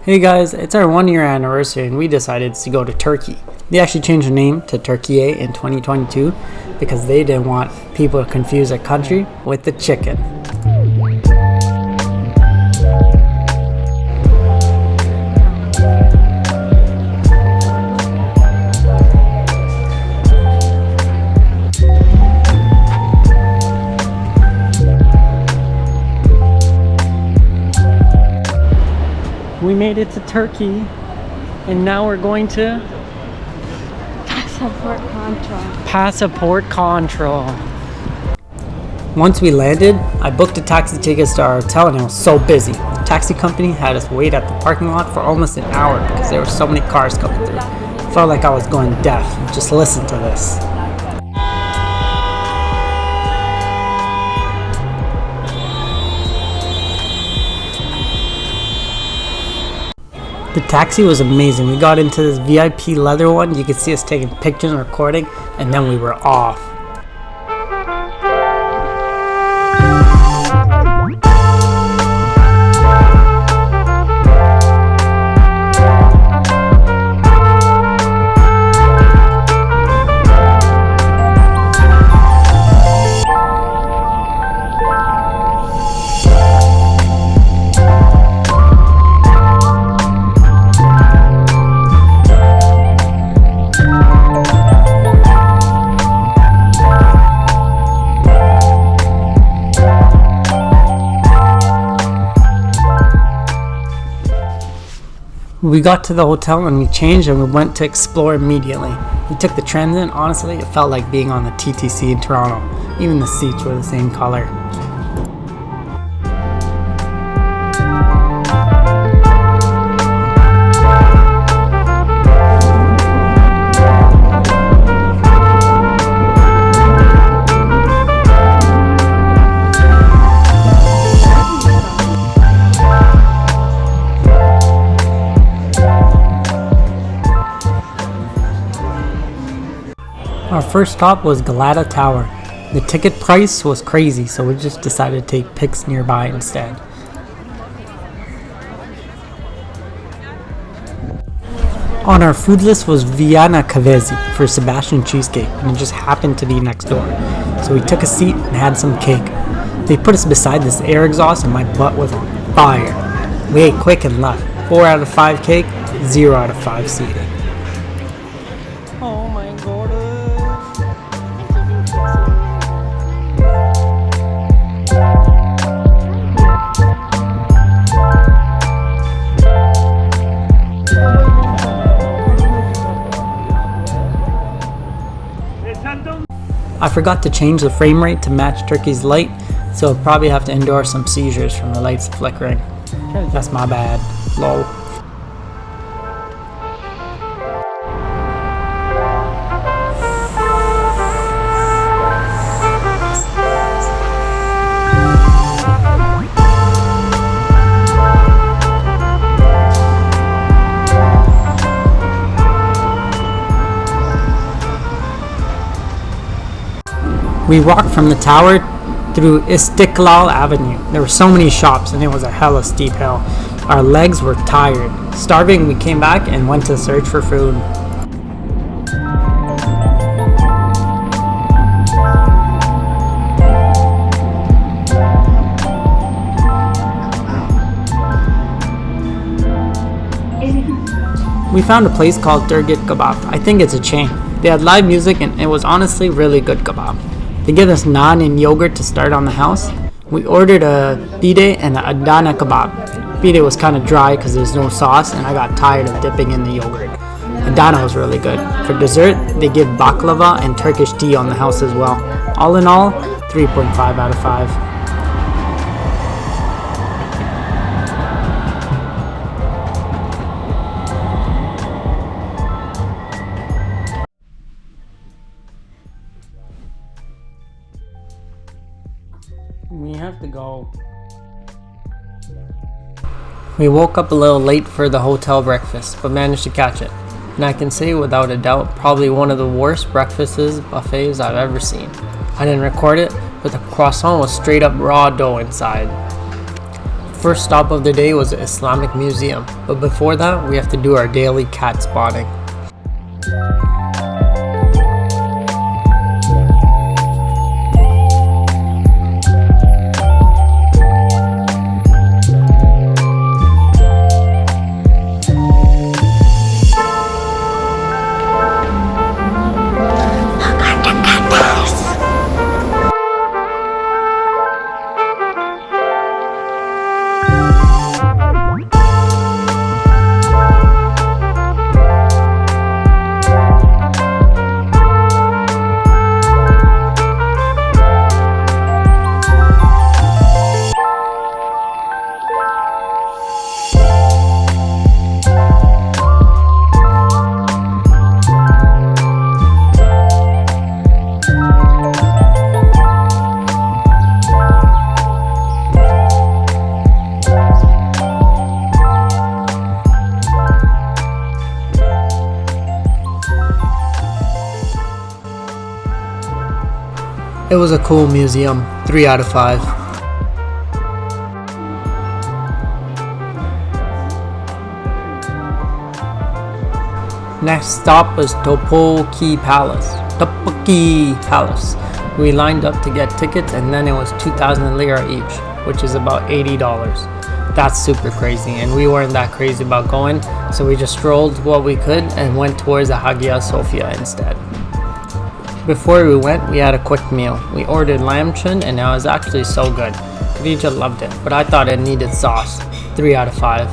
Hey guys, it's our 1 year anniversary and we decided to go to Turkey. They actually changed the name to Turkiye in 2022 because they didn't want people to confuse their country with the chicken. We made it to Turkey and now we're going to Passport control. Once we landed, I booked a taxi tickets to our hotel and it was so busy. The taxi company had us wait at the parking lot for almost an hour because there were so many cars coming through. I felt like I was going deaf. Just listen to this. The taxi was amazing. We got into this VIP leather one. You could see us taking pictures and recording, and then we were off. We got to the hotel and we changed and we went to explore immediately. We took the transit and honestly it felt like being on the TTC in Toronto. Even the seats were the same color. Our first stop was Galata Tower. The ticket price was crazy, so we just decided to take pics nearby instead. On our food list was Vienna Kavezi for Sebastian cheesecake, and it just happened to be next door. So we took a seat and had some cake. They put us beside this air exhaust and my butt was on fire. We ate quick and left. 4 out of 5 cake, 0 out of 5 seating. Oh my god. I forgot to change the frame rate to match Turkey's light, so I'll probably have to endure some seizures from the lights flickering. That's my bad. Lol. We walked from the tower through Istiklal Avenue. There were so many shops and it was a hella steep hill. Our legs were tired. Starving, we came back and went to search for food. We found a place called Turgut Kebab. I think it's a chain. They had live music and it was honestly really good kebab. They gave us naan and yogurt to start on the house. We ordered a pide and an Adana kebab. Pide was kind of dry because there's no sauce and I got tired of dipping in the yogurt. Adana was really good. For dessert, they give baklava and Turkish tea on the house as well. All in all, 3.5 out of 5. We have to go. We woke up a little late for the hotel breakfast, but managed to catch it. And I can say without a doubt, probably one of the worst buffets I've ever seen. I didn't record it, but the croissant was straight up raw dough inside. First stop of the day was the Islamic Museum, but before that we have to do our daily cat spotting. It was a cool museum, 3 out of 5. Next stop was Topolki Palace. We lined up to get tickets and then it was 2,000 lira each, which is about $80. That's super crazy and we weren't that crazy about going, so we just strolled what we could and went towards the Hagia Sophia instead. Before we went, we had a quick meal. We ordered lamb chun and it was actually so good. Khadija loved it, but I thought it needed sauce. 3 out of 5.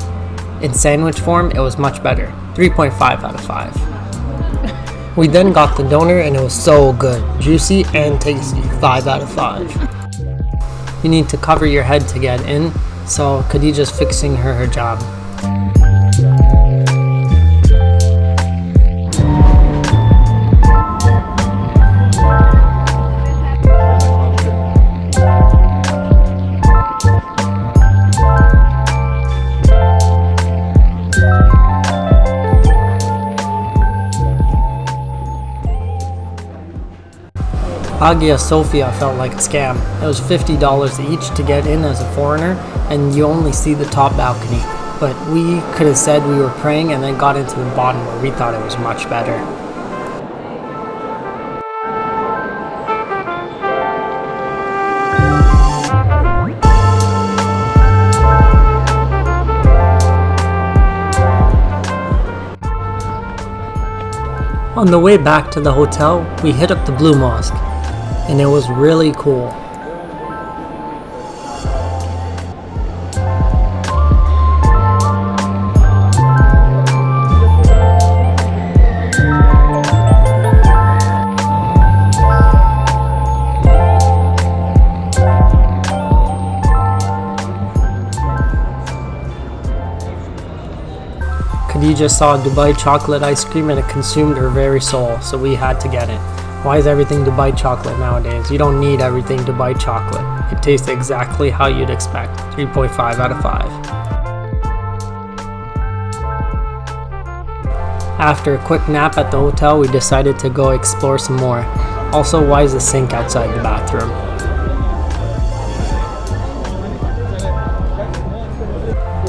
In sandwich form, it was much better. 3.5 out of 5. We then got the doner and it was so good. Juicy and tasty. 5 out of 5. You need to cover your head to get in, so Khadija's fixing her hijab. Hagia Sophia felt like a scam. It was $50 each to get in as a foreigner, and you only see the top balcony. But we could have said we were praying and then got into the bottom where we thought it was much better. On the way back to the hotel, we hit up the Blue Mosque, and it was really cool. Khadija saw Dubai chocolate ice cream and it consumed her very soul, so we had to get it. Why is everything Dubai chocolate nowadays? You don't need everything Dubai chocolate. It tastes exactly how you'd expect. 3.5 out of 5. After a quick nap at the hotel, we decided to go explore some more. Also, why is the sink outside the bathroom?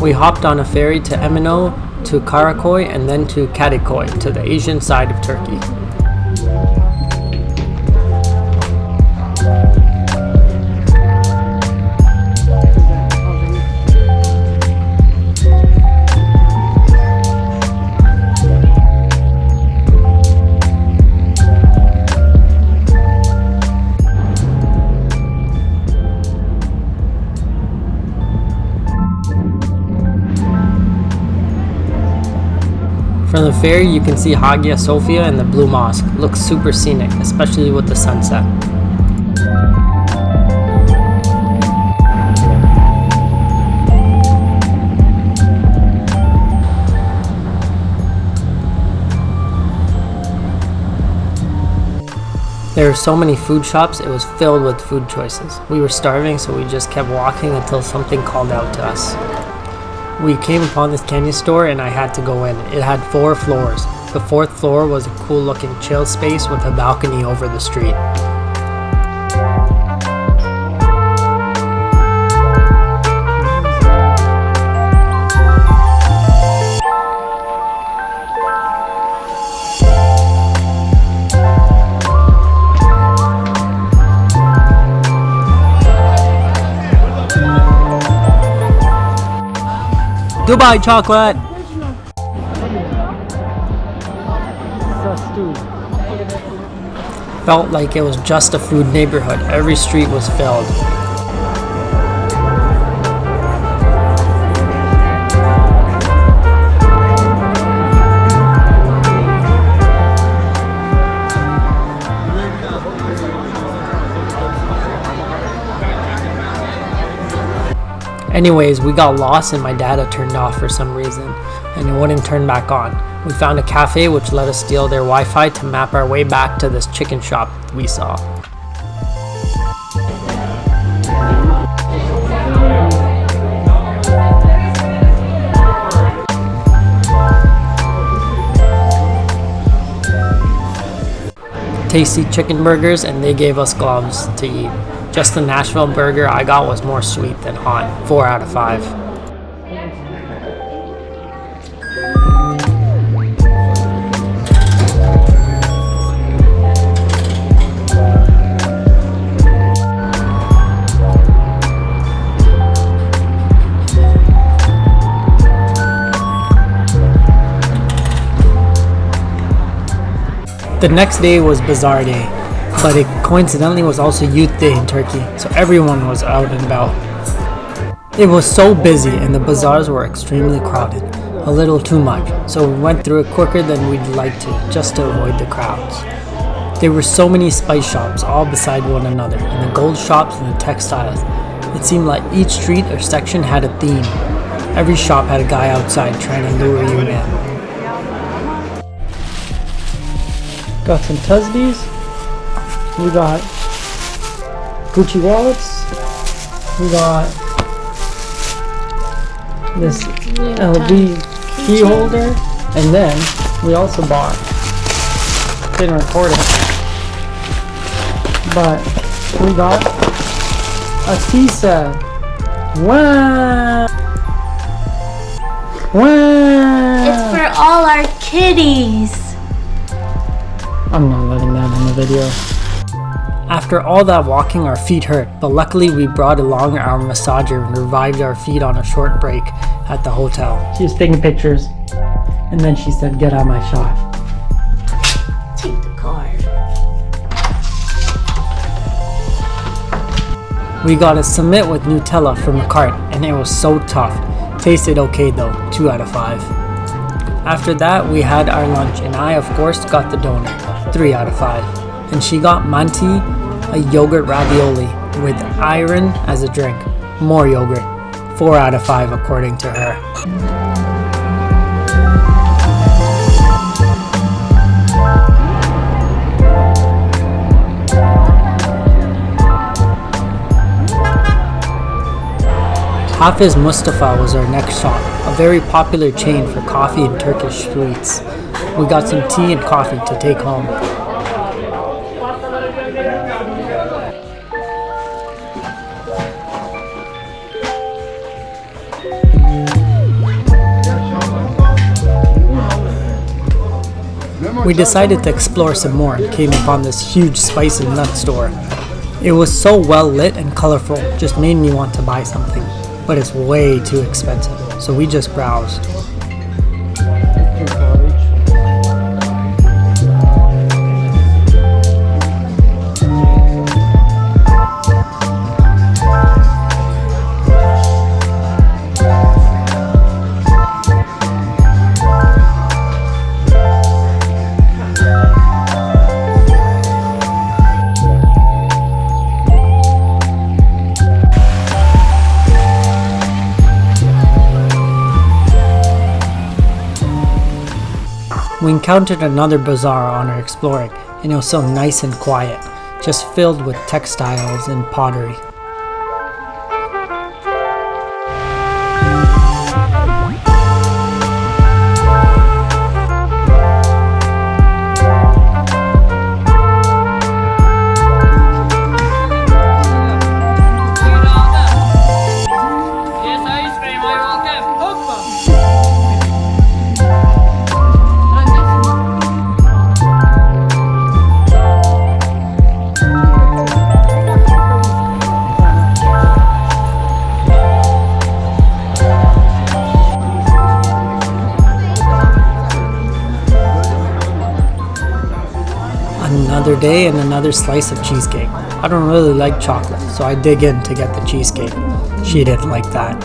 We hopped on a ferry to Emino, to Karakoy, and then to Kadıköy, to the Asian side of Turkey. From the ferry, you can see Hagia Sophia and the Blue Mosque. Looks super scenic, especially with the sunset. There were so many food shops, it was filled with food choices. We were starving, so we just kept walking until something called out to us. We came upon this candy store and I had to go in. It had 4 floors. The 4th floor was a cool looking chill space with a balcony over the street. Dubai chocolate. Felt like it was just a food neighborhood. Every street was filled. Anyways, we got lost and my data turned off for some reason, and it wouldn't turn back on. We found a cafe which let us steal their Wi-Fi to map our way back to this chicken shop we saw. Tasty chicken burgers, and they gave us gloves to eat. Just the Nashville burger I got was more sweet than hot. 4 out of 5. The next day was Bazaar Day, but it coincidentally was also Youth Day in Turkey, so everyone was out and about. It was so busy and the bazaars were extremely crowded, a little too much, so we went through it quicker than we'd like to, just to avoid the crowds. There were so many spice shops all beside one another, and the gold shops and the textiles. It seemed like each street or section had a theme. Every shop had a guy outside trying to lure you in. Got some Tusbies. We got Gucci wallets. We got this LV key holder. And then we also bought, didn't record it, but we got a tea set. Wow! Wow! It's for all our kitties. I'm not letting that in the video. After all that walking, our feet hurt, but luckily we brought along our massager and revived our feet on a short break at the hotel. She was taking pictures, and then she said, "Get out my shot." Take the card. We got a Submit with Nutella from the cart, and it was so tough. Tasted okay though, 2 out of 5. After that, we had our lunch, and I of course got the donut, 3 out of 5. And she got manti, a yogurt ravioli with iron as a drink. More yogurt, 4 out of 5 according to her. Hafiz Mustafa was our next stop, a very popular chain for coffee and Turkish sweets. We got some tea and coffee to take home. We decided to explore some more and came upon this huge spice and nut store. It was so well lit and colorful, just made me want to buy something. But it's way too expensive, so we just browsed. We encountered another bazaar on our exploring, and it was so nice and quiet, just filled with textiles and pottery. another day and another slice of cheesecake. I don't really like chocolate, so I dig in to get the cheesecake. She didn't like that.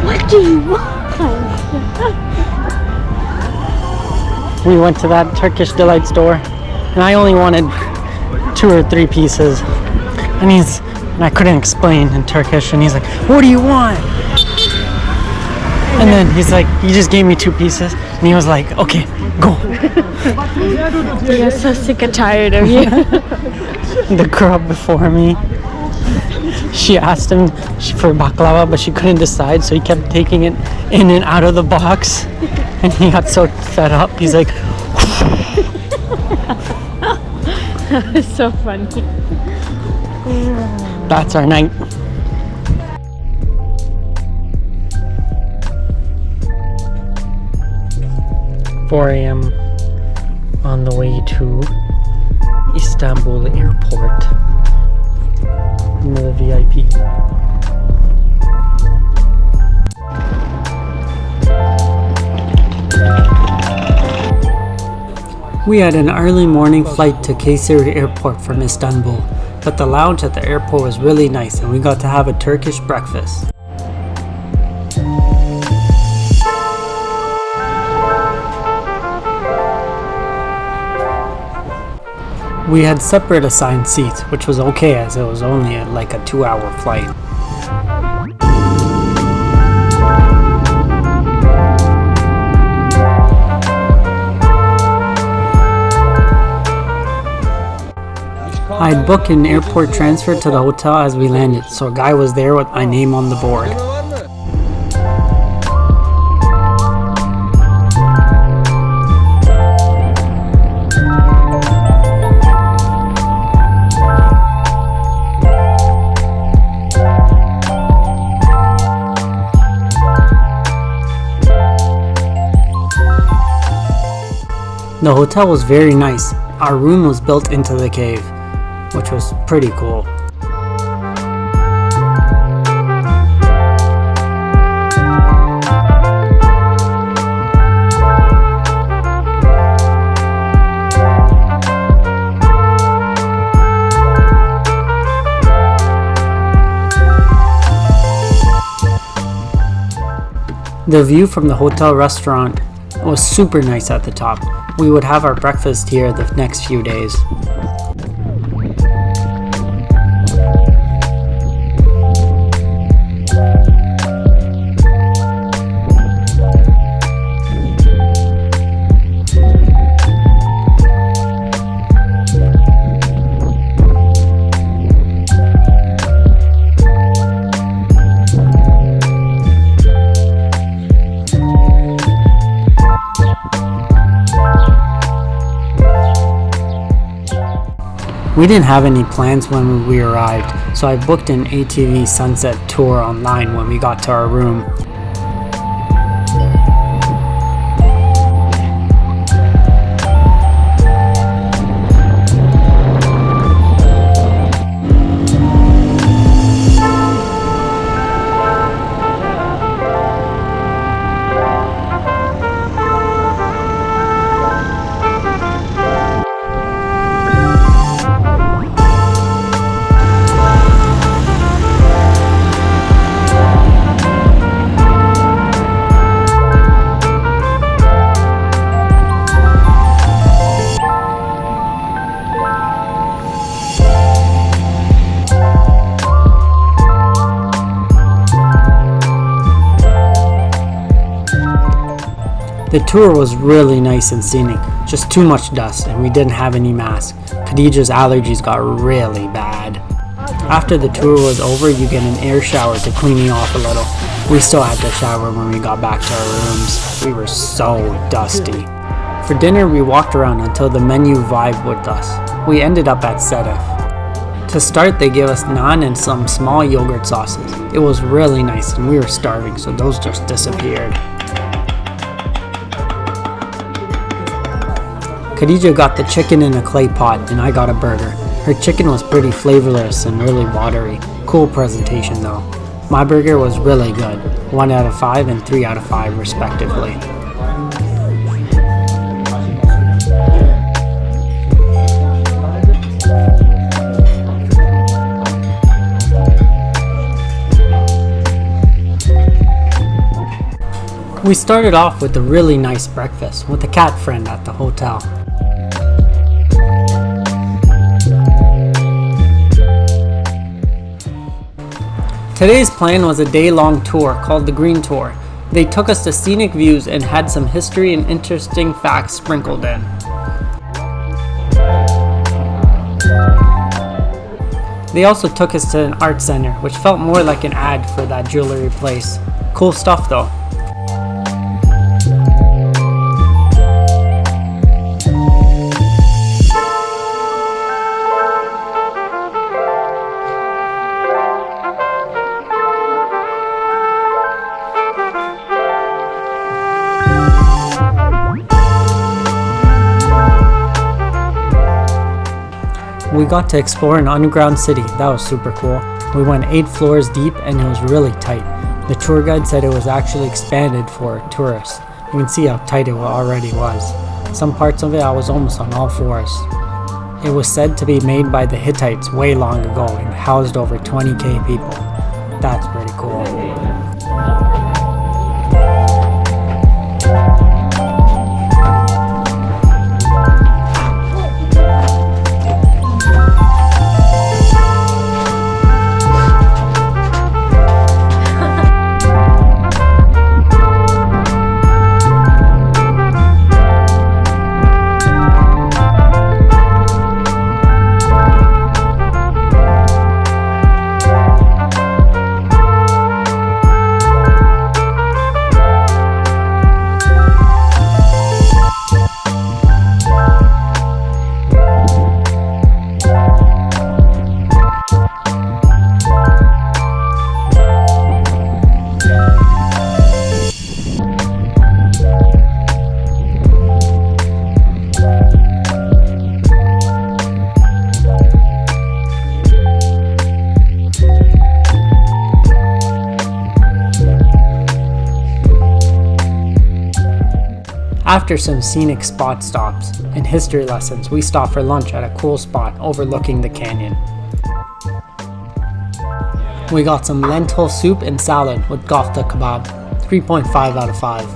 What do you want? We went to that Turkish delight store, and I only wanted 2 or 3 pieces. And I couldn't explain in Turkish, and he's like, "What do you want?" And then he's like, he just gave me 2 pieces, and he was like, "Okay, go." We are so sick and tired of you. The girl before me, she asked him for baklava, but she couldn't decide, so he kept taking it in and out of the box, and he got so fed up. He's like, It's so funny. "That's our night." "4 a.m. on the way to Istanbul airport." Another VIP. We had an early morning flight to Kayseri Airport from Istanbul, but the lounge at the airport was really nice and we got to have a Turkish breakfast. We had separate assigned seats, which was okay as it was only like a 2-hour flight. I had booked an airport transfer to the hotel as we landed, so a guy was there with my name on the board. The hotel was very nice. Our room was built into the cave, which was pretty cool. The view from the hotel restaurant was super nice at the top. We would have our breakfast here the next few days. We didn't have any plans when we arrived, so I booked an ATV sunset tour online when we got to our room. The tour was really nice and scenic, just too much dust and we didn't have any masks. Khadijah's allergies got really bad. After the tour was over, you get an air shower to clean you off a little. We still had to shower when we got back to our rooms. We were so dusty. For dinner, we walked around until the menu vibed with us. We ended up at Sedef. To start, they gave us naan and some small yogurt sauces. It was really nice and we were starving, so those just disappeared. Khadijah got the chicken in a clay pot and I got a burger. Her chicken was pretty flavorless and really watery. Cool presentation though. My burger was really good, 1 out of 5 and 3 out of 5 respectively. We started off with a really nice breakfast with a cat friend at the hotel. Today's plan was a day-long tour called the Green Tour. They took us to scenic views and had some history and interesting facts sprinkled in. They also took us to an art center, which felt more like an ad for that jewelry place. Cool stuff though. We got to explore an underground city. That was super cool. We went 8 floors deep and it was really tight. The tour guide said it was actually expanded for tourists. You can see how tight it already was. Some parts of it I was almost on all fours. It was said to be made by the Hittites way long ago and housed over 20,000 people. That's pretty cool. After some scenic spot stops and history lessons, we stopped for lunch at a cool spot overlooking the canyon. We got some lentil soup and salad with kofta kebab, 3.5 out of 5.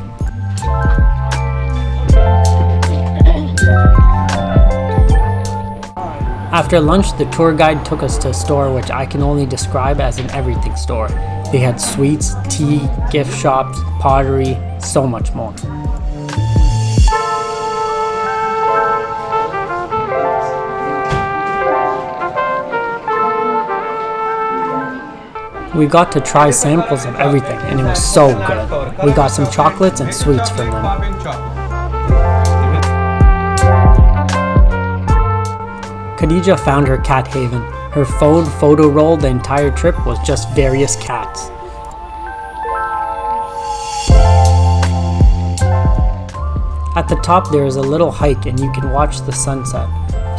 After lunch, the tour guide took us to a store which I can only describe as an everything store. They had sweets, tea, gift shops, pottery, so much more. We got to try samples of everything and it was so good. We got some chocolates and sweets from them. Khadija found her cat haven. Her phone photo roll the entire trip was just various cats. At the top there is a little hike and you can watch the sunset.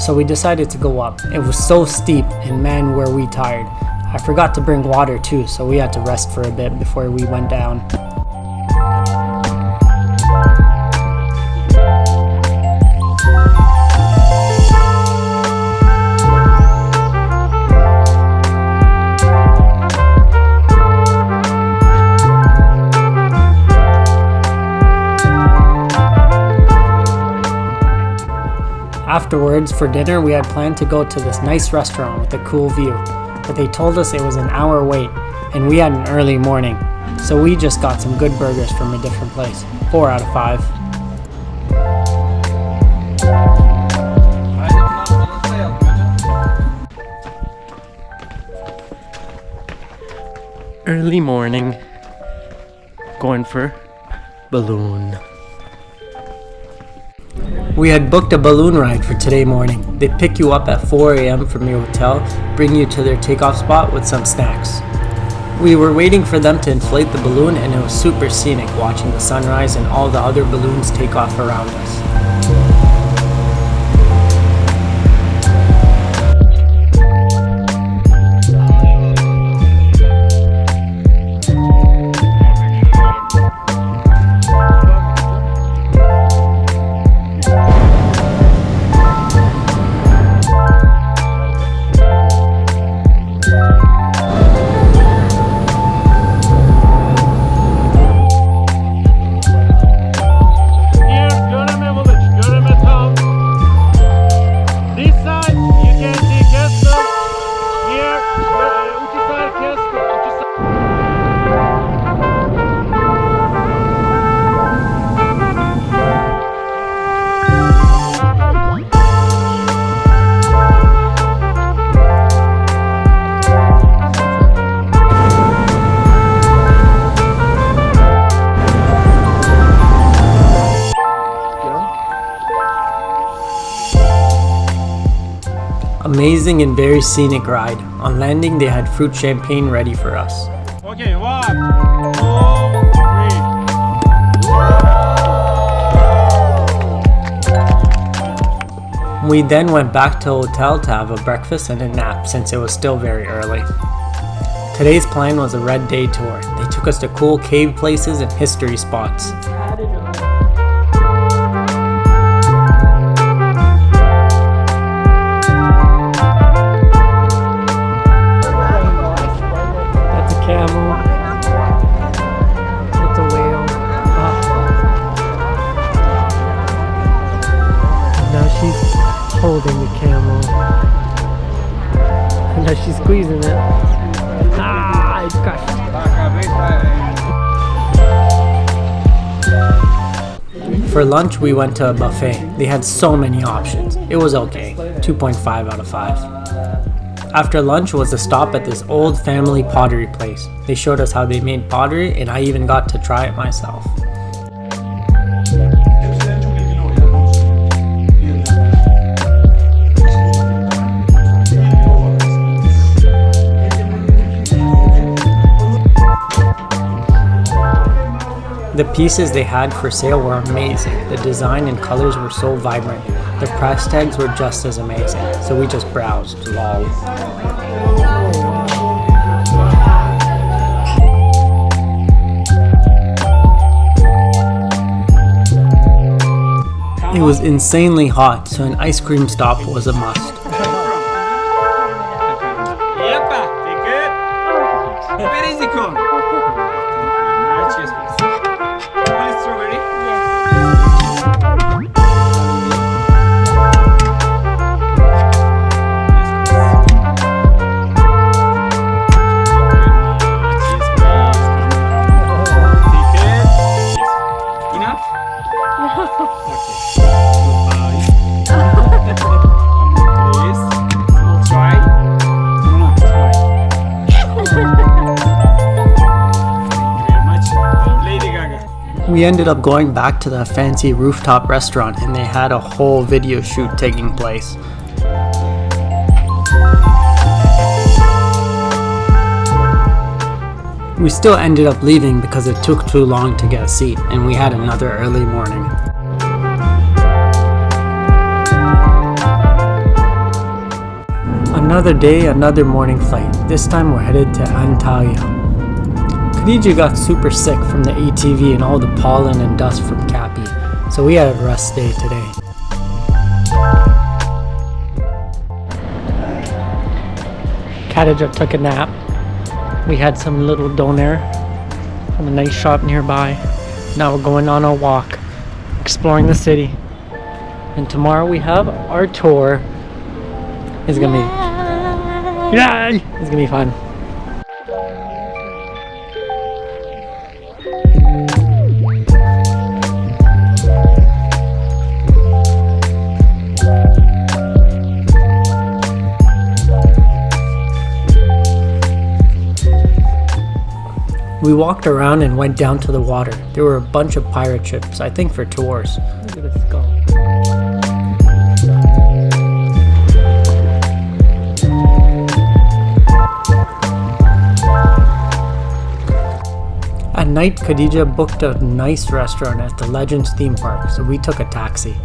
So we decided to go up. It was so steep and man were we tired. I forgot to bring water too, so we had to rest for a bit before we went down. Afterwards, for dinner, we had planned to go to this nice restaurant with a cool view. But they told us it was an hour wait and we had an early morning, so we just got some good burgers from a different place. 4 out of 5. Early morning, going for balloon. We had booked a balloon ride for today morning. They pick you up at 4 a.m. from your hotel, bring you to their takeoff spot with some snacks. We were waiting for them to inflate the balloon and it was super scenic watching the sunrise and all the other balloons take off around us. Amazing and very scenic ride. On landing, they had fruit champagne ready for us. Okay, 1, 2, 3. We then went back to the hotel to have a breakfast and a nap since it was still very early. Today's plan was a red day tour. They took us to cool cave places and history spots. That's a camel. That's a whale. Now she's holding the camel. And now she's squeezing it. Ah, it's crushed. For lunch, we went to a buffet. They had so many options. It was okay, 2.5 out of 5. After lunch was a stop at this old family pottery place. They showed us how they made pottery and I even got to try it myself. The pieces they had for sale were amazing. The design and colors were so vibrant. The price tags were just as amazing. So we just browsed, lol. It was insanely hot, so an ice cream stop was a must. Yeppa, take it. Where is it cone? Cheers, please. One strawberry? Enough? Please. Small try. No, try. Lady Gaga. We ended up going back to the fancy rooftop restaurant and they had a whole video shoot taking place. We still ended up leaving because it took too long to get a seat and we had another early morning. Another day, another morning flight. This time we're headed to Antalya. Khadija got super sick from the ATV and all the pollen and dust from Cappy, so we had a rest day today. Khadija took a nap. We had some little doner from a nice shop nearby. Now we're going on a walk, exploring the city. And tomorrow we have our tour. It's gonna be, yay! It's gonna be fun. We walked around and went down to the water. There were a bunch of pirate ships, I think for tours. Look at the skull. At night, Khadija booked a nice restaurant at the Legends theme park, so we took a taxi.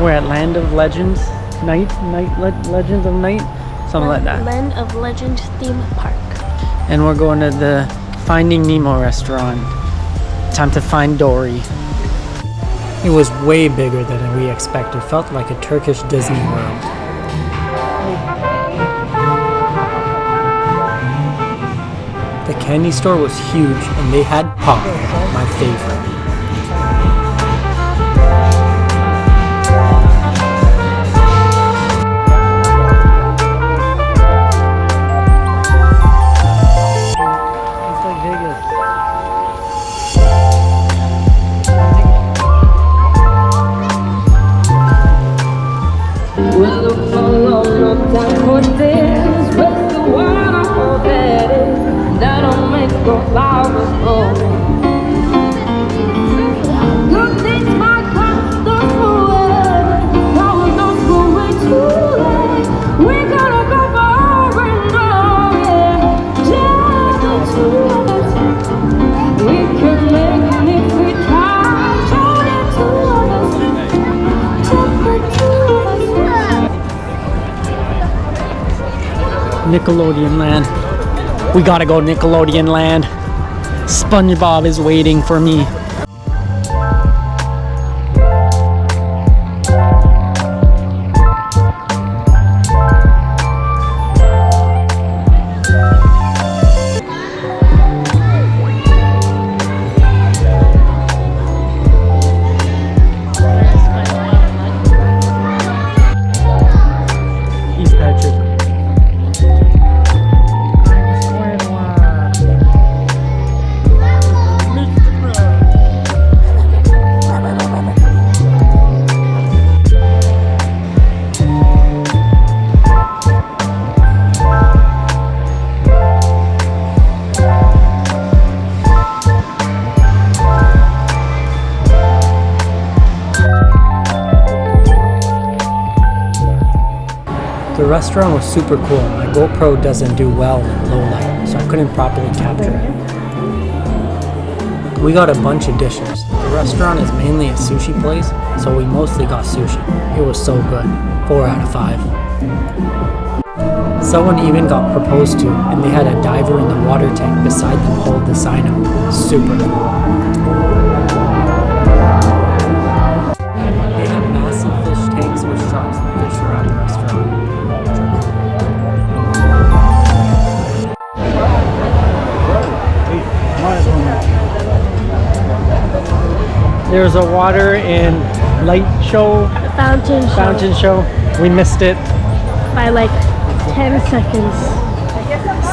We're at Land of Legends, Legends of Night, something like that. Land of Legends theme park. And we're going to the Finding Nemo restaurant. Time to find Dory. It was way bigger than we expected. Felt like a Turkish Disney World. The candy store was huge and they had pop, my favorite. It's like Vegas. Good things might come the way, no one knows the way to Nickelodeon Land. We gotta go Nickelodeon Land. SpongeBob is waiting for me. The restaurant was super cool. My GoPro doesn't do well in low light, so I couldn't properly capture it. We got a bunch of dishes. The restaurant is mainly a sushi place, so we mostly got sushi. It was so good. 4 out of 5. Someone even got proposed to, and they had a diver in the water tank beside them hold the sign up. Super cool. They have massive fish tanks with sharks and fish around the restaurant. There's a water and light show, fountain show. We missed it. by like 10 seconds.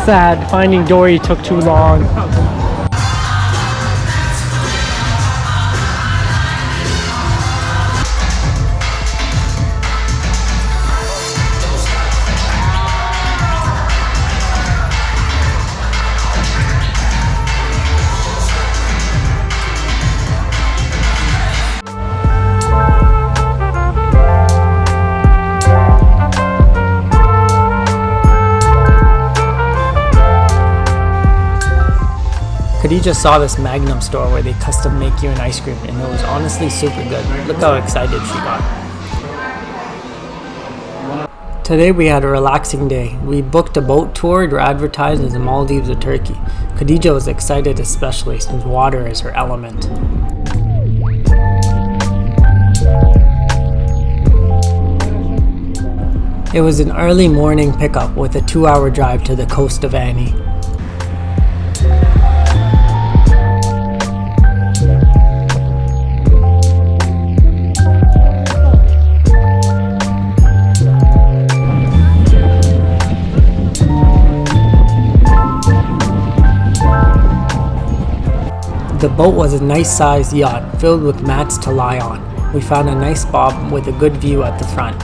Sad. Finding Dory took too long. Khadija saw this Magnum store where they custom make you an ice cream, and it was honestly super good. Look how excited she got. Today we had a relaxing day. We booked a boat tour to advertise as the Maldives of Turkey. Khadija was excited especially since water is her element. It was an early morning pickup with a 2-hour drive to the coast of Ani. The boat was a nice-sized yacht filled with mats to lie on. We found a nice spot with a good view at the front.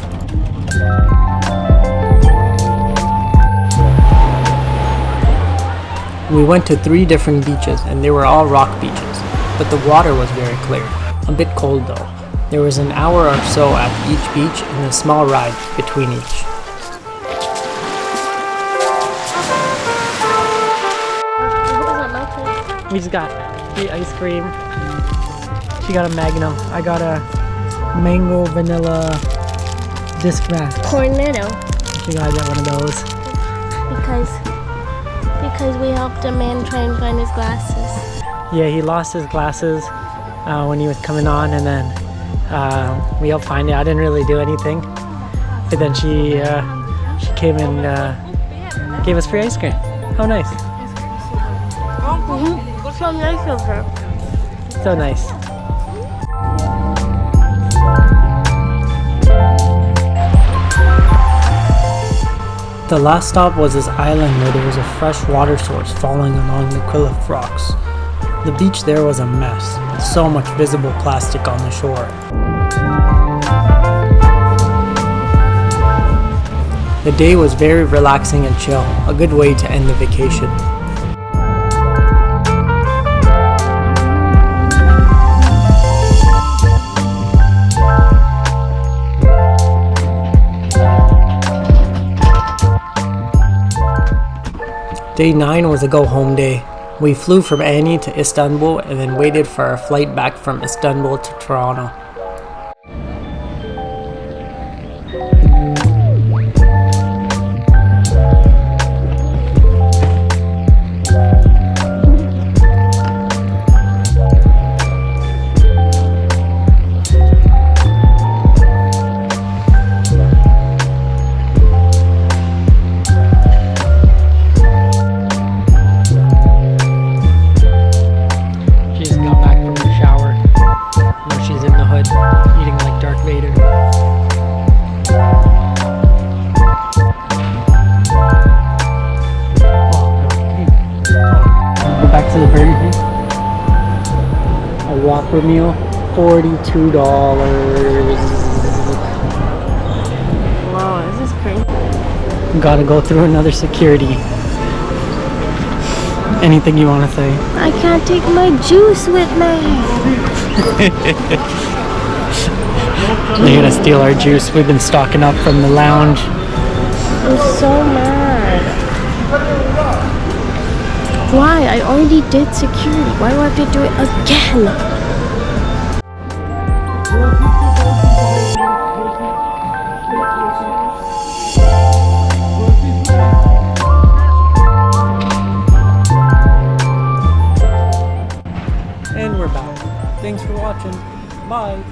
We went to 3 different beaches and they were all rock beaches, but the water was very clear. A bit cold though. There was an hour or so at each beach and a small ride between each. We just got free ice cream. She got a Magnum. I got a mango vanilla disc mask. Cornetto. She gotta get one of those. Because we helped a man try and find his glasses. Yeah, he lost his glasses when he was coming on, and then we helped find it. I didn't really do anything, but then she came and gave us free ice cream. How nice! So nice of her. So nice. The last stop was this island where there was a fresh water source falling along the cliff rocks. The beach there was a mess, with so much visible plastic on the shore. The day was very relaxing and chill, a good way to end the vacation. Day 9 was a go-home day. We flew from Ani to Istanbul and then waited for our flight back from Istanbul to Toronto. burger meal, $42. Wow, this is crazy. Gotta go through another security. Anything you want to say? I can't take my juice with me. They're gonna steal our juice. We've been stocking up from the lounge. I'm so mad. Why? I already did security. Why do I have to do it again? And we're back. Thanks for watching. Bye.